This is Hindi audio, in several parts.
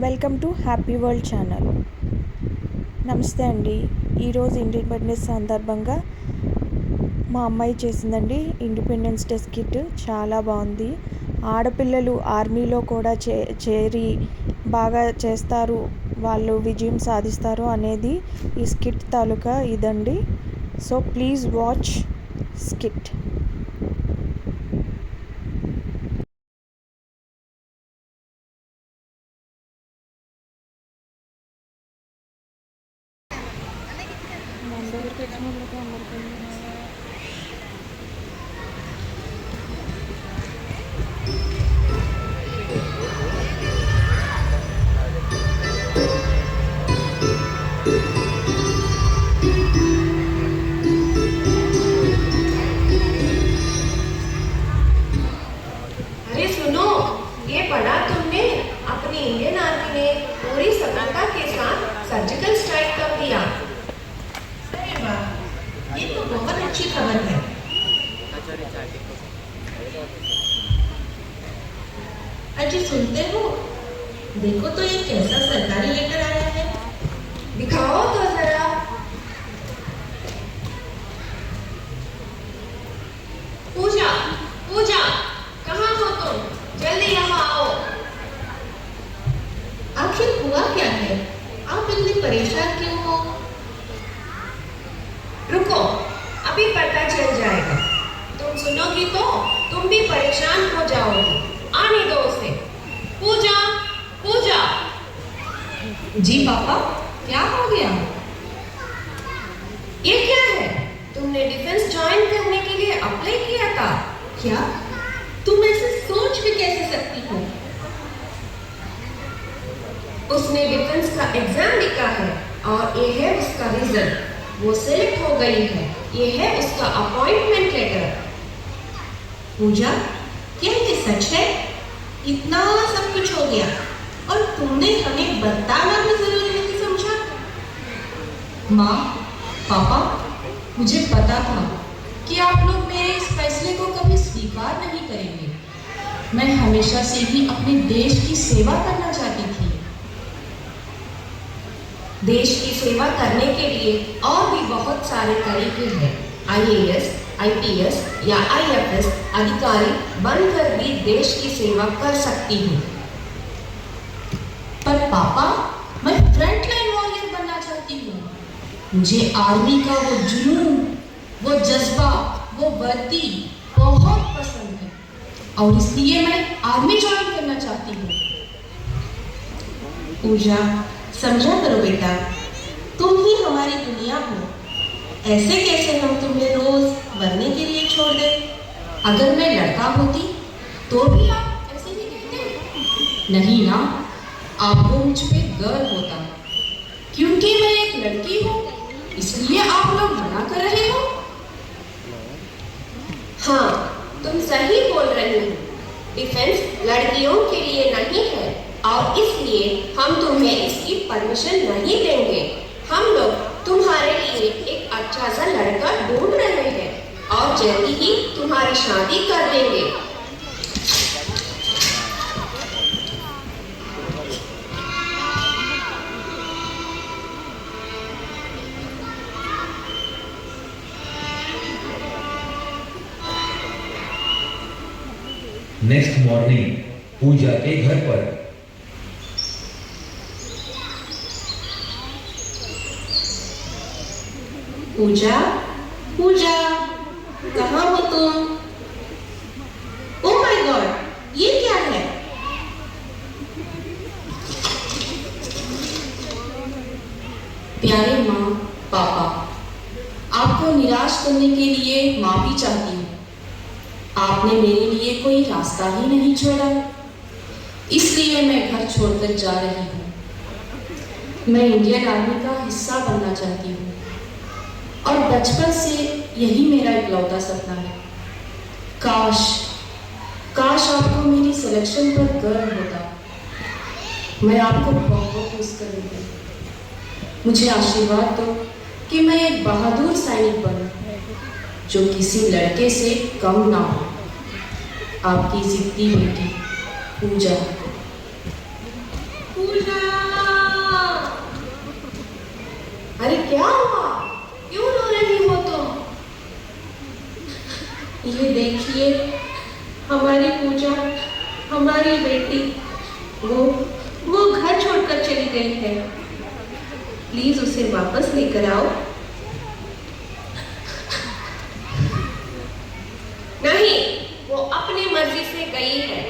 Welcome to happy world channel. నమస్తే అండి. ఈరోజు ఇండిపెండెన్స్ సందర్భంగా మా అమ్మాయి చేసిందండి ఇండిపెండెన్స్ డే స్కిట్. చాలా బాగుంది. ఆడపిల్లలు ఆర్మీలో కూడా చేరి బాగా చేస్తారు, వాళ్ళు విజయం సాధిస్తారు అనేది ఈ స్కిట్ తాలూకా ఇదండి. So please watch skit. अरे सुनो, ये पढ़ा तुमने? अपनी इंडियन आर्मी ने पूरी सफलता के साथ सर्जिकल स्ट्राइक कर दिया। अरे वाह, ये तो बहुत अच्छी खबर है। अजी सुनते हो? देखो तो ये कैसा सरकारी लेटर आया है। दिखाओ तो जरा। पूजा, पूजा, कहाँ हो तुम? जल्दी यहाँ आओ। आखिर हुआ क्या है? आप इतने परेशान क्यों हो? रुको, अभी पता चल जाएगा। तुम सुनोगी तो तुम भी परेशान हो जाओगी। आने दो उसे। पूजा, पूजा। जी पापा, क्या हो गया? ये क्या है? तुमने डिफेंस ज्वाइन करने के लिए अप्लाई किया था क्या? तुम ऐसे सोच भी कैसे सकती हो? उसने डिफेंस का एग्जाम लिखा है और ये है उसका रिजल्ट। वो सिलेक्ट हो गई है। ये है उसका अपॉइंटमेंट लेटर। पूजा, क्या ये सच है? इतना सब कुछ हो गया और तुमने हमें बताना भी जरूरी नहीं समझा? माँ, पापा, मुझे पता था कि आप लोग मेरे इस फैसले को कभी स्वीकार नहीं करेंगे। मैं हमेशा से ही अपने देश की सेवा करना चाहती थी। देश की सेवा करने के लिए और भी बहुत सारे तरीके हैं। आईएएस, आईपीएस या आईएफएस अधिकारी बनकर भी देश की सेवा कर सकती हूँ। पर पापा, मैं फ्रंटलाइन वॉरियर बनना चाहती हूँ। मुझे आर्मी का वो जुनून, वो जज्बा, वो वर्दी बहुत पसंद है और इसलिए मैं आर्मी ज्वाइन करना चाहती हूँ। पूजा, समझा करो बेटा, तुम ही हमारी दुनिया हो। ऐसे कैसे हम तुम्हें रोज मरने के लिए छोड़ दें? अगर मैं लड़का होती तो भी आप ऐसे ही कहते? नहीं ना, आपको मुझ पे गर्व होता। क्योंकि मैं एक लड़की हूँ इसलिए आप लोग मना कर रहे हो? हाँ, तुम सही बोल रही हो। डिफेंस लड़कियों के लिए नहीं है और इसलिए हम तुम्हें इसकी परमिशन नहीं देंगे। हम लोग तुम्हारे लिए एक अच्छा सा लड़का ढूंढ रहे हैं और जल्दी ही तुम्हारी शादी कर देंगे। नेक्स्ट मॉर्निंग पूजा के घर पर पूजा, पूजा, कहाँ हो तुम? ओह माय गॉड, ये क्या है? प्यारे माँ, पापा, आपको निराश करने के लिए माफी चाहती हूँ। आपने मेरे लिए कोई रास्ता ही नहीं छोड़ा, इसलिए मैं घर छोड़कर जा रही हूँ। मैं इंडियन आर्मी का हिस्सा बनना चाहती हूँ और बचपन से यही मेरा इकलौता सपना है। काश काश आपको मेरी सिलेक्शन पर गर्व होता। मैं आपको बहुत मिस करूँगी। मुझे आशीर्वाद दो कि मैं एक बहादुर सैनिक बनूं जो किसी लड़के से कम ना हो। आपकी जिद्दी बेटी पूजा। पूजा। अरे क्या हुआ? क्यों रो रही हो तुम? ये देखिए, हमारी पूजा, हमारी बेटी, वो घर छोड़कर चली गई है। प्लीज उसे वापस लेकर आओ। नहीं, वो अपनी मर्जी से गई है,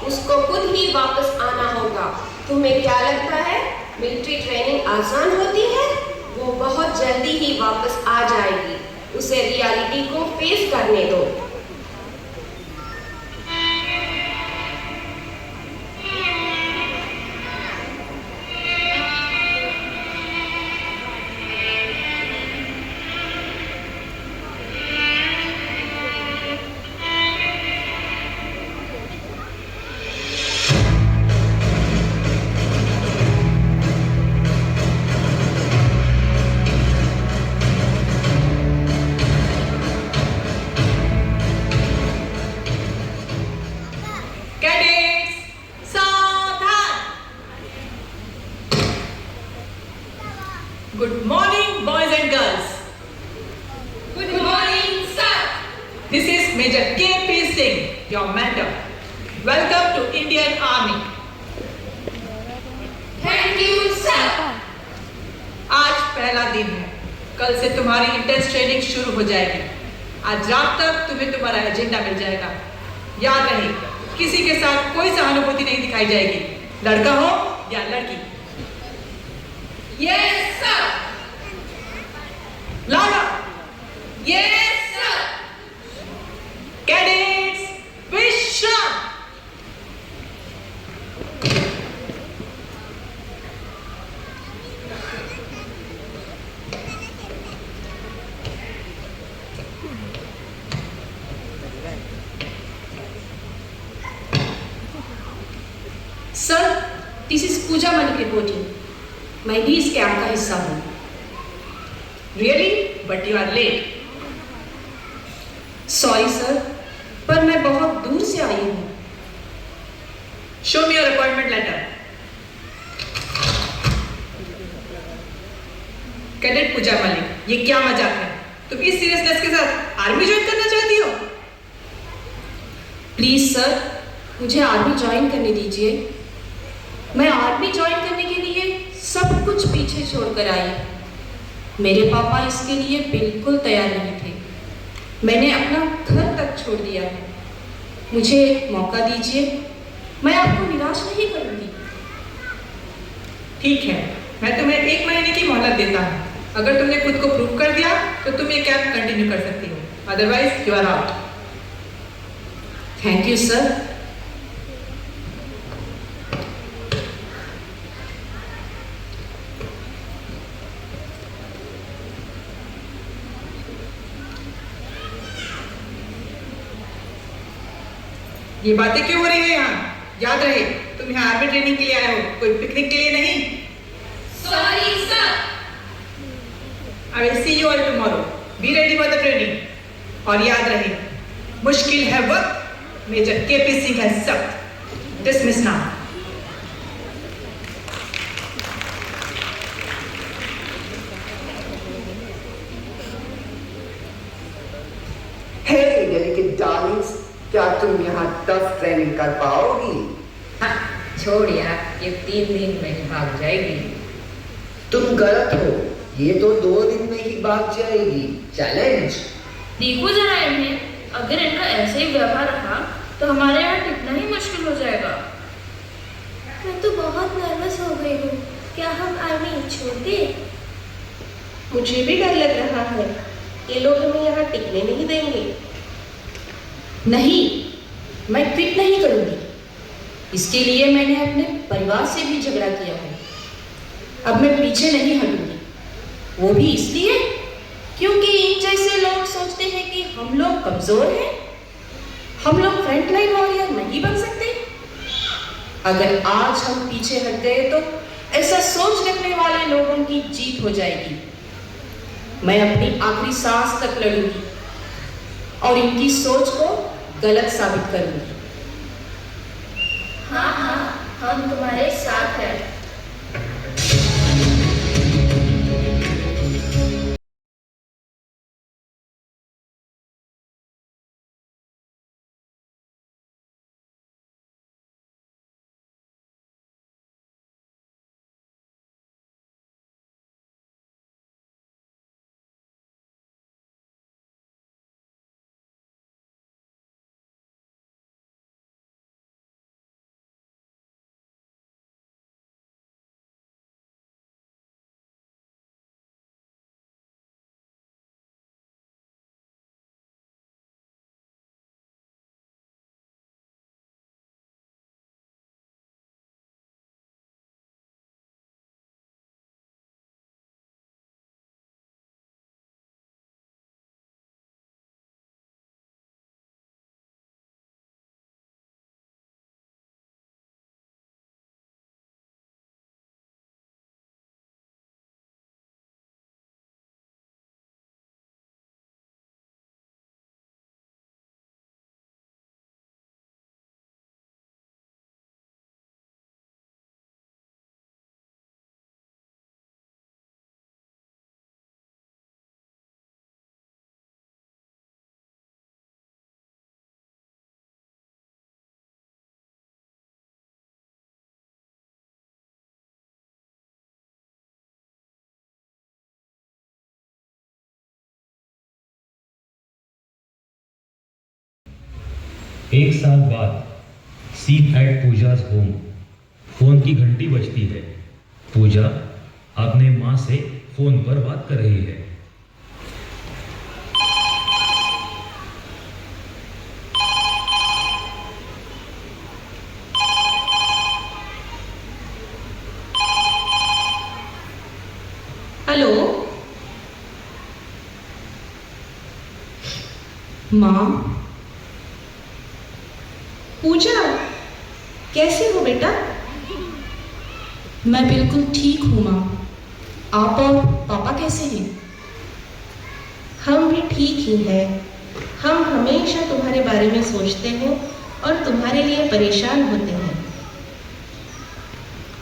उसको खुद ही वापस आना होगा। तुम्हें क्या लगता है मिलिट्री ट्रेनिंग आसान होती है? वो बहुत जल्दी ही वापस आ जाएगी। उसे रियलिटी को फेस करने दो। Good morning, boys and girls. Good morning, sir. This is Major K.P. Singh, your mentor. Welcome to Indian Army. Thank you, sir. आज पहला दिन है। कल से तुम्हारी इंटेंस ट्रेनिंग शुरू हो जाएगी। आज रात तक तुम्हें तुम्हारा एजेंडा मिल जाएगा। याद रहे, किसी के साथ कोई सहानुभूति नहीं दिखाई जाएगी, लड़का हो या लड़की। Yes, sir. लागा। Yes, sir. Cadets, विश्राम। Sir, this is Pooja Malik reporting. मैं भी इस कैंप का हिस्सा हूँ। Really? But you are late. Sorry sir, पर मैं बहुत दूर से आई हूँ। Show me your appointment letter. Cadet Pooja Malik, ये क्या मजाक है? तुम इस सीरियसनेस के साथ आर्मी ज्वाइन करना चाहती हो? प्लीज सर, मुझे आर्मी ज्वाइन करने दीजिए। मैं आर्मी ज्वाइन करने के लिए सब कुछ पीछे छोड़कर आई। मेरे पापा इसके लिए बिल्कुल तैयार नहीं थे। मैंने अपना घर तक छोड़ दिया है। मुझे मौका दीजिए, मैं आपको निराश नहीं करूंगी। ठीक है, मैं तुम्हें 1 महीने की मोहलत देता हूँ। अगर तुमने खुद को प्रूव कर दिया तो तुम ये कैंप कंटिन्यू कर सकती हो, otherwise you are out. Thank you sir. ये बातें क्यों हो रही है यहाँ? याद रहे, तुम यहाँ आर्मी ट्रेनिंग के लिए आए हो, कोई पिकनिक के लिए नहीं। Sorry sir. I will see you all tomorrow. Be ready for the training. और याद रहे, मुश्किल है वक्त, मेजर के.पी. सिंह है सख्त। Dismiss now. Hey, delicate darlings, क्या तुम यहाँ टफ ट्रेनिंग कर पाओगी? हाँ, छोड़ यार, ये 3 दिन में ही भाग जाएगी। तुम गलत हो, ये तो 2 दिन में ही भाग जाएगी। चैलेंज। देखो जरा इन्हें, अगर इनका ऐसे ही व्यवहार रहा तो हमारे यहाँ टिकना ही मुश्किल हो जाएगा। मैं तो बहुत नर्वस हो गई हूँ। क्या हम आर्मी छोड़ दें? मुझे भी डर लग रहा है, ये लोग हमें यहाँ टिकने नहीं देंगे। नहीं, मैं क्विट नहीं करूंगी। इसके लिए मैंने अपने परिवार से भी झगड़ा किया है। अब मैं पीछे नहीं हटूंगी। वो भी इसलिए क्योंकि इन जैसे लोग सोचते हैं कि हम लोग कमजोर हैं, हम लोग फ्रंटलाइन वॉरियर नहीं बन सकते। अगर आज हम पीछे हट गए तो ऐसा सोच रखने वाले लोगों की जीत हो जाएगी। मैं अपनी आखिरी सांस तक लड़ूंगी और इनकी सोच को गलत साबित करूंगी। हाँ हाँ, हम तुम्हारे साथ हैं। एक साल बाद सीट एट पूजा's होम। फोन की घंटी बजती है। पूजा अपने माँ से फोन पर बात कर रही है। हेलो माँ। पूजा, कैसे हो बेटा? मैं बिल्कुल ठीक हूँ माँ। आप और पापा कैसे हैं? हम भी ठीक ही हैं। हम हमेशा तुम्हारे बारे में सोचते हैं और तुम्हारे लिए परेशान होते हैं।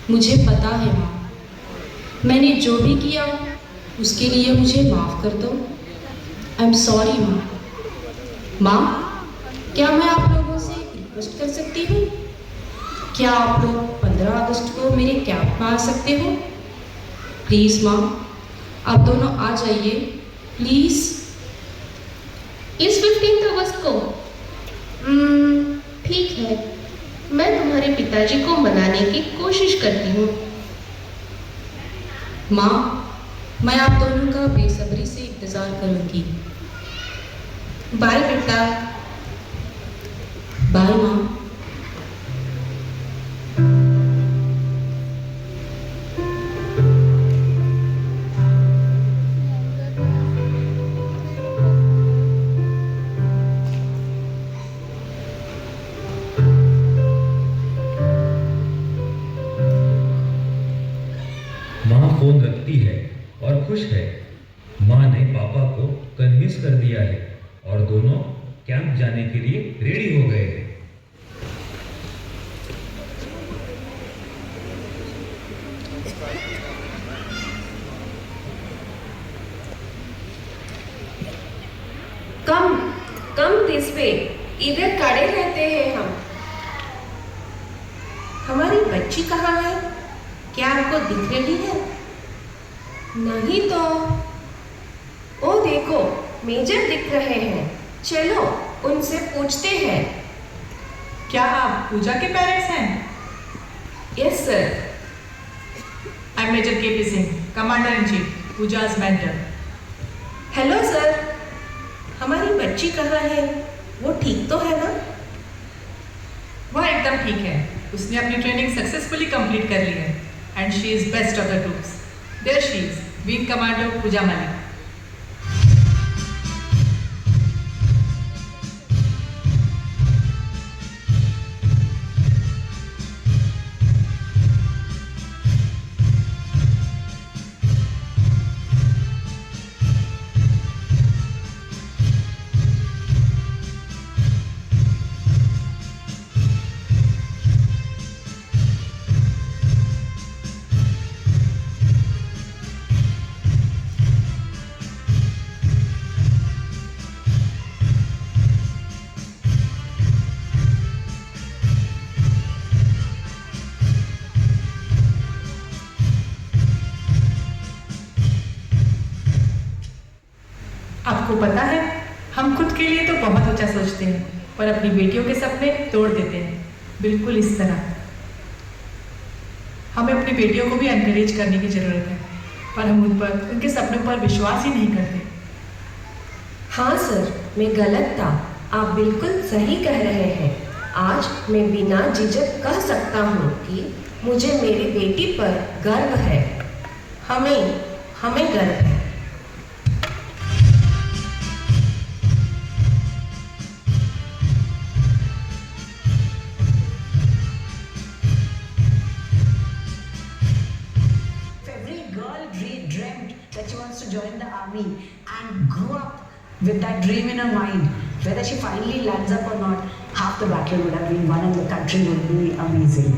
मुझे पता है माँ, मैंने जो भी किया उसके लिए मुझे माफ़ कर दो। आई एम सॉरी माँ। माँ, क्या मैं आप लोगों से रिक्वेस्ट कर सकती हूँ? क्या आप लोग 15 अगस्त को मेरे कैंप में आ सकते हो? प्लीज़ माँ, आप दोनों आ जाइए प्लीज़। इस 15 अगस्त को ठीक है, मैं तुम्हारे पिताजी को मनाने की कोशिश करती हूँ। माँ, मैं आप दोनों का बेसब्री से इंतज़ार करूँगी। बाय बेटा। बाय माँ। माँ फोन रखती है और खुश है। माँ ने पापा को कन्विंस कर दिया है और दोनों कैंप जाने के लिए रेडी हो गए हैं। कम कम दिस वे, इधर खड़े रहते हैं हम। हमारी बच्ची कहाँ है? क्या आपको दिख रही है? नहीं तो। ओ देखो, मेजर दिख रहे हैं। चलो उनसे पूछते हैं। क्या आप पूजा के पेरेंट्स हैं? Yes sir. I am major KP Singh, commander in chief, पूजा's mentor। हेलो सर, हमारी बच्ची कहाँ है? वो ठीक तो है ना? वह एकदम ठीक है। उसने अपनी ट्रेनिंग सक्सेसफुली कंप्लीट कर ली है and she is best of the troops. There she is, wing commando Pooja Malik. आपको पता है, हम खुद के लिए तो बहुत ऊंचा सोचते हैं पर अपनी बेटियों के सपने तोड़ देते हैं, बिल्कुल इस तरह। हमें अपनी बेटियों को भी एनकरेज करने की ज़रूरत है, पर हम उन पर, उनके सपनों पर विश्वास ही नहीं करते। हाँ सर, मैं गलत था। आप बिल्कुल सही कह रहे हैं। आज मैं बिना झिझक कह सकता हूँ कि मुझे मेरी बेटी पर गर्व है। हमें गर्व है। That she wants to join the army and grew up with that dream in her mind. Whether she finally lands up or not, half the battle would have been won and the country would be amazing.